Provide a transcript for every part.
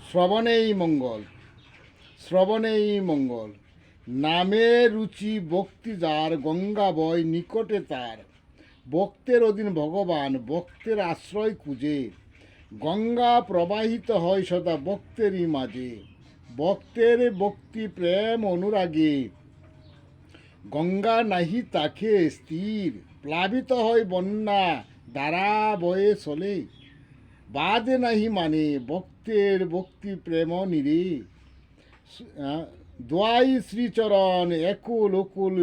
শ্রবণেই মঙ্গল, শ্রবণেই মঙ্গল। নামে রুচি ভক্তি যার, গঙ্গা বয় নিকটে তার। ভক্তের অধীন ভগবান, ভক্তের আশ্রয় খুঁজে। গঙ্গা প্রবাহিত হয় সদা ভক্তেরই মাঝে। ভক্তের ভক্তি প্রেম অনুরাগে, গঙ্গা নাহি তাকে স্থির। প্লাবিত হয় বন্যা, দ্বারা বয়ে চলে। বাদে নাহি মানে, ভক্তের ভক্তি প্রেম নিরে। দোয়াই শ্রীচরণ, একুল অকুল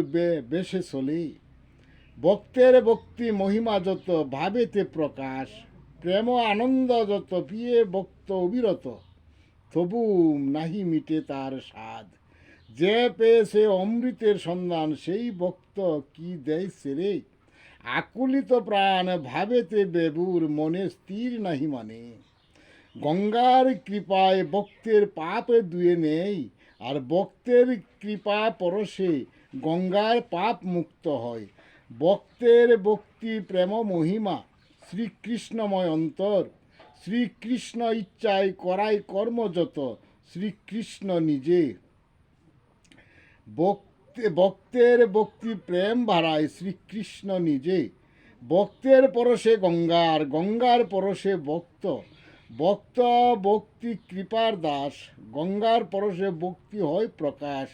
বেশে চলে। ভক্তের ভক্তি মহিমা যত, ভাবেতে প্রকাশ। প্রেম আনন্দ যত, পিয়ে ভক্ত অবিরত। তবু নাহি মিটে তার স্বাদ। যে পেয়েছে অমৃতের সন্ধান, সেই ভক্ত কি দেয় ছেড়ে। আকুলিত প্রাণ ভাবেতে বেবুর, মনে স্থির নাহি মানে। গঙ্গার কৃপায় ভক্তের পাপ ধুয়ে নেই, আর ভক্তের কৃপা পরশে গঙ্গার পাপ মুক্ত হয়। ভক্তের ভক্তি প্রেম মহিমা, শ্রীকৃষ্ণময় অন্তর। শ্রীকৃষ্ণ ইচ্ছায় করাই কর্ম যত, শ্রীকৃষ্ণ নিজে। ভক্তের ভক্তি প্রেম বাড়ায়, শ্রীকৃষ্ণ নিজে। ভক্তের পরশে গঙ্গার, গঙ্গার পরশে ভক্ত। ভক্ত ভক্তি কৃপার দাস, গঙ্গার পরশে ভক্তি হয় প্রকাশ।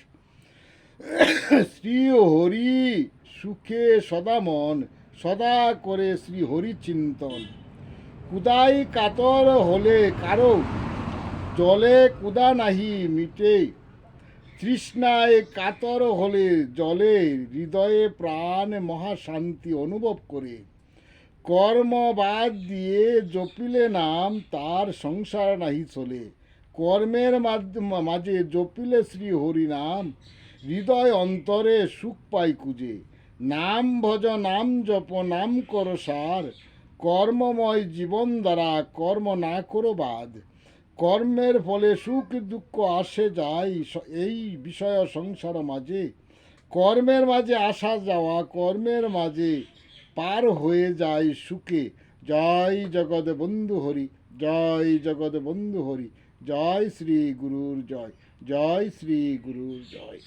শ্রী হরি সুখে সদা মন, সদা করে শ্রী হরি চিন্তন। কুদাই কাতর হলে কারো, জলে কুদা নাহি মিটে। তৃষ্ণায় কাতর হলে জলে, হৃদয়ে প্রাণ মহাশান্তি অনুভব করে। কর্ম বাদ দিয়ে জপিলে নাম, তার সংসার নাহি চলে। কর্মের মাঝে জপিলে শ্রী হরি নাম, হৃদয় অন্তরে সুখ পাই খুঁজে। নাম ভজ নাম জপ নাম কর সার, কর্মময় জীবন দ্বারা কর্ম না করো বাদ। কর্মের ফলে সুখ দুঃখ আসে যায়, এই বিষয় সংসার মাঝে। কর্মের মাঝে আসা যাওয়া, কর্মের মাঝে পার হয়ে যায় সুখে। জয় জগৎ বন্ধু হরি, জয় জগৎ বন্ধু হরি। জয় শ্রী গুরুর জয়, জয় শ্রী গুরুর জয়।